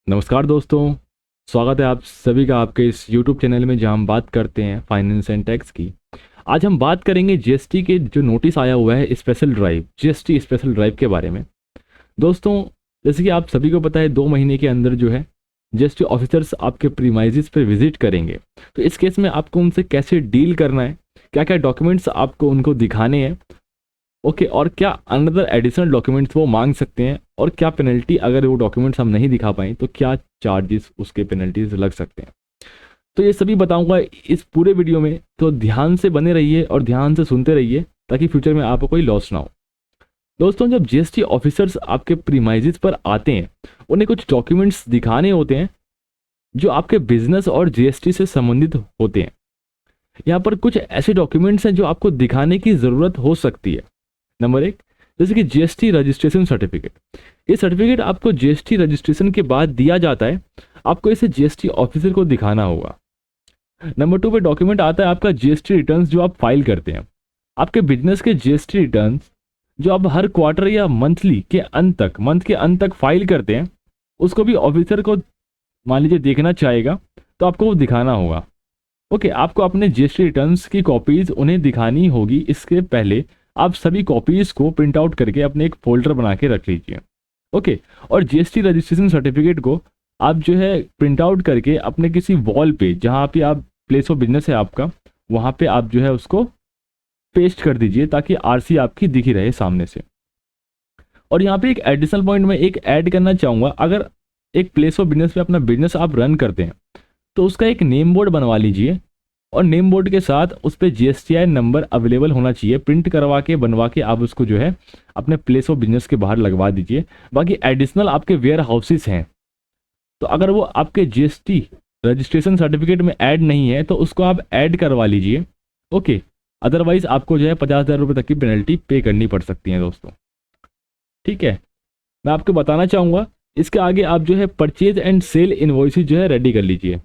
नमस्कार दोस्तों, स्वागत है आप सभी का आपके इस YouTube चैनल में जहां हम बात करते हैं फाइनेंस एंड टैक्स की। आज हम बात करेंगे जीएसटी के जो नोटिस आया हुआ है special drive, GST special drive के बारे में। दोस्तों, जैसे कि आप सभी को पता है 2 महीने के अंदर जो है जीएसटी ऑफिसर्स आपके प्रीमाइजेस पर विजिट करेंगे। तो इस केस में आपको उनसे कैसे डील करना है, क्या क्या डॉक्यूमेंट्स आपको उनको दिखाने हैं, ओके, और क्या अनदर एडिशनल डॉक्यूमेंट्स वो मांग सकते हैं, और क्या पेनल्टी अगर वो डॉक्यूमेंट्स हम नहीं दिखा पाएँ तो क्या चार्जेस उसके पेनल्टीज लग सकते हैं। तो ये सभी बताऊंगा इस पूरे वीडियो में, तो ध्यान से बने रहिए और ध्यान से सुनते रहिए ताकि फ्यूचर में आपको कोई लॉस ना हो। दोस्तों, जब जीएसटी ऑफिसर्स आपके प्रीमाइजेस पर आते हैं उन्हें कुछ डॉक्यूमेंट्स दिखाने होते हैं जो आपके बिजनेस और जीएसटी से संबंधित होते हैं। यहाँ पर कुछ ऐसे डॉक्यूमेंट्स हैं जो आपको दिखाने की ज़रूरत हो सकती है। नंबर 1, जैसे कि जीएसटी रजिस्ट्रेशन सर्टिफिकेट। ये सर्टिफिकेट आपको जीएसटी रजिस्ट्रेशन के बाद दिया जाता है, आपको इसे जीएसटी ऑफिसर को दिखाना होगा। नंबर 2 पे डॉक्यूमेंट आता है आपका जीएसटी रिटर्न्स जो आप फाइल करते हैं। आपके बिजनेस के जीएसटी रिटर्न्स जो आप हर क्वार्टर या मंथ के अंत तक फाइल करते हैं, उसको भी ऑफिसर को मान लीजिए देखना चाहेगा तो आपको वो दिखाना होगा। ओके, आपको अपने जीएसटी रिटर्न्स की कॉपीज उन्हें दिखानी होगी। इसके पहले आप सभी कॉपीज को प्रिंट आउट करके अपने एक फोल्डर बना के रख लीजिए। ओके, और जीएसटी रजिस्ट्रेशन सर्टिफिकेट को आप जो है प्रिंट आउट करके अपने किसी वॉल पे, जहाँ पे आप प्लेस ऑफ बिजनेस है आपका, वहाँ पे आप जो है उसको पेस्ट कर दीजिए ताकि आरसी आपकी दिखी रहे सामने से। और यहाँ पे एक एडिशनल पॉइंट में एक ऐड करना चाहूँगा, अगर एक प्लेस ऑफ बिजनेस पे अपना बिजनेस आप रन करते हैं तो उसका एक नेम बोर्ड बनवा लीजिए, और नेम बोर्ड के साथ उस पर जीएसटीआई नंबर अवेलेबल होना चाहिए। प्रिंट करवा के बनवा के आप उसको जो है अपने प्लेस ऑफ बिजनेस के बाहर लगवा दीजिए। बाकी एडिशनल आपके वेयर हाउसेस हैं तो अगर वो आपके जीएसटी रजिस्ट्रेशन सर्टिफिकेट में ऐड नहीं है तो उसको आप ऐड करवा लीजिए। ओके, अदरवाइज आपको जो है 50,000 रुपये तक की पेनल्टी पे करनी पड़ सकती है दोस्तों। ठीक है, मैं आपको बताना चाहूँगा इसके आगे आप जो है परचेज एंड सेल इनवॉइसेस जो है रेडी कर लीजिए।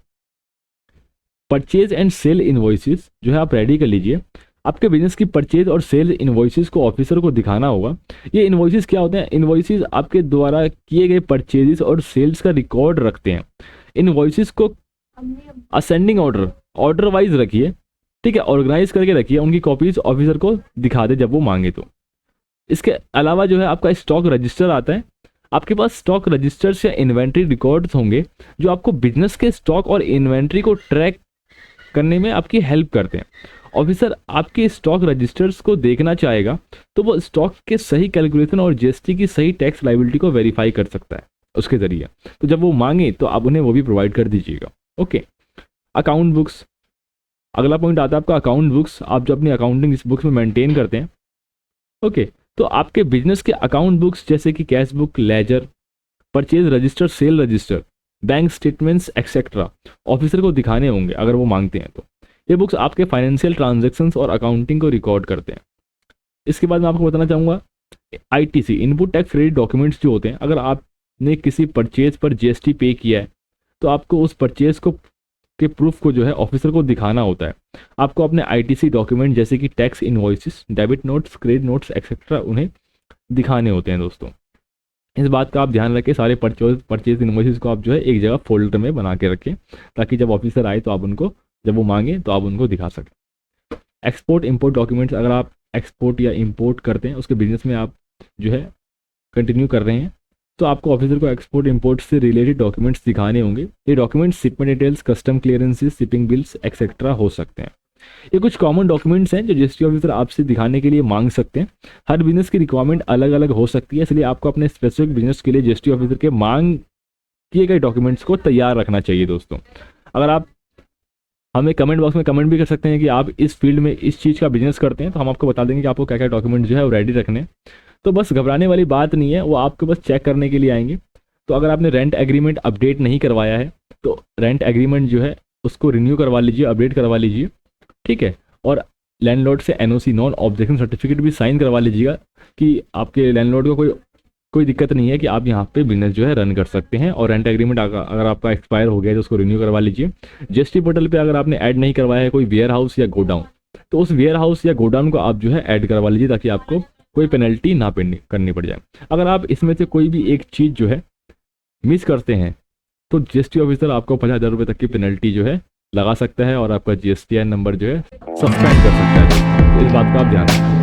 परचेज एंड सेल इनवॉइसेस जो है आप रेडी कर लीजिए। आपके बिजनेस की परचेज और सेल इनवॉइसेस को ऑफिसर को दिखाना होगा। ये इनवॉइसेस क्या होते हैं? इनवॉइसेस आपके द्वारा किए गए परचेजेस और सेल्स का रिकॉर्ड रखते हैं। इनवॉइसेस को असेंडिंग ऑर्डर वाइज रखिए, ठीक है, ऑर्गेनाइज करके रखिए। उनकी कॉपीज ऑफिसर को दिखा दे जब वो मांगे तो। इसके अलावा जो है आपका स्टॉक रजिस्टर आता है। आपके पास स्टॉक रजिस्टर्स या इन्वेंट्री रिकॉर्ड्स होंगे जो आपको बिजनेस के स्टॉक और इन्वेंट्री को ट्रैक करने में आपकी हेल्प करते हैं। ऑफिसर आपके स्टॉक रजिस्टर्स को देखना चाहेगा तो वो स्टॉक के सही कैलकुलेशन और जीएसटी की सही टैक्स लायबिलिटी को वेरीफाई कर सकता है उसके जरिए। तो जब वो मांगे तो आप उन्हें वो भी प्रोवाइड कर दीजिएगा। ओके, अकाउंट बुक्स, अगला पॉइंट आता है आपका अकाउंट बुक्स। आप जो अपनी अकाउंटिंग इस बुक्स में मेंटेन करते हैं, ओके, तो आपके बिजनेस के अकाउंट बुक्स जैसे कि cash book, ledger, purchase register, sale register, bank statements etcetera officer को दिखाने होंगे अगर वो मांगते हैं तो। ये बुक्स आपके फाइनेंशियल ट्रांजैक्शंस और अकाउंटिंग को रिकॉर्ड करते हैं। इसके बाद मैं आपको बताना चाहूँगा ITC, input tax credit documents जो होते हैं। अगर आपने किसी परचेज पर जीएसटी पे किया है तो आपको उस परचेज को के प्रूफ को जो है ऑफिसर को दिखाना होता है। आपको अपने आईटीसी डॉक्यूमेंट जैसे कि tax invoices, debit notes, credit notes etcetera उन्हें दिखाने होते हैं दोस्तों। इस बात का आप ध्यान रखें, सारे परचेज इनवॉइसेस को आप जो है एक जगह फोल्डर में बना के रखें ताकि जब ऑफिसर आए तो आप उनको, जब वो मांगे तो आप उनको दिखा सकें। एक्सपोर्ट इंपोर्ट डॉक्यूमेंट्स, अगर आप एक्सपोर्ट या इंपोर्ट करते हैं, उसके बिजनेस में आप जो है कंटिन्यू कर रहे हैं, तो आपको ऑफिसर को एक्सपोर्ट इंपोर्ट से रिलेटेड डॉक्यूमेंट्स दिखाने होंगे। ये documents shipment details, custom clearances, shipping bills etcetera हो सकते हैं। ये कुछ कॉमन डॉक्यूमेंट्स हैं जो जीएसटी ऑफिसर आपसे दिखाने के लिए मांग सकते हैं। हर बिजनेस की रिक्वायरमेंट अलग अलग हो सकती है, इसलिए आपको अपने स्पेसिफिक बिजनेस के लिए जीएसटी ऑफिसर के मांग किए गए डॉक्यूमेंट्स को तैयार रखना चाहिए दोस्तों। अगर आप हमें कमेंट बॉक्स में कमेंट भी कर सकते हैं कि आप इस फील्ड में इस चीज़ का बिजनेस करते हैं, तो हम आपको बता देंगे कि आपको क्या क्या डॉक्यूमेंट जो है वो रेडी रखने हैं। तो बस घबराने वाली बात नहीं है, वो आपको बस चेक करने के लिए आएंगे। तो अगर आपने रेंट एग्रीमेंट अपडेट नहीं करवाया है तो रेंट एग्रीमेंट जो है उसको रिन्यू करवा लीजिए, अपडेट करवा लीजिए, ठीक है। और लैंडलॉर्ड से एनओसी, नॉन ऑब्जेक्शन सर्टिफिकेट भी साइन करवा लीजिएगा कि आपके लैंडलॉर्ड को कोई दिक्कत नहीं है कि आप यहाँ पे बिजनेस जो है रन कर सकते हैं। और रेंट एग्रीमेंट अगर आपका एक्सपायर हो गया है तो उसको रिन्यू करवा लीजिए। जीएसटी पोर्टल पे अगर आपने ऐड नहीं करवाया है कोई वेयर हाउस या गोडाउन, तो उस वेयर हाउस या गोडाउन को आप जो है ऐड करवा लीजिए ताकि आपको कोई पेनल्टी ना करनी पड़ जाए। अगर आप इसमें से कोई भी एक चीज़ जो है मिस करते हैं तो जीएसटी ऑफिसर आपको 50,000 रुपये तक की पेनल्टी जो है लगा सकता है और आपका जीएसटीआईएन नंबर जो है सस्पेंड कर सकता है। तो इस बात का आप ध्यान रखें।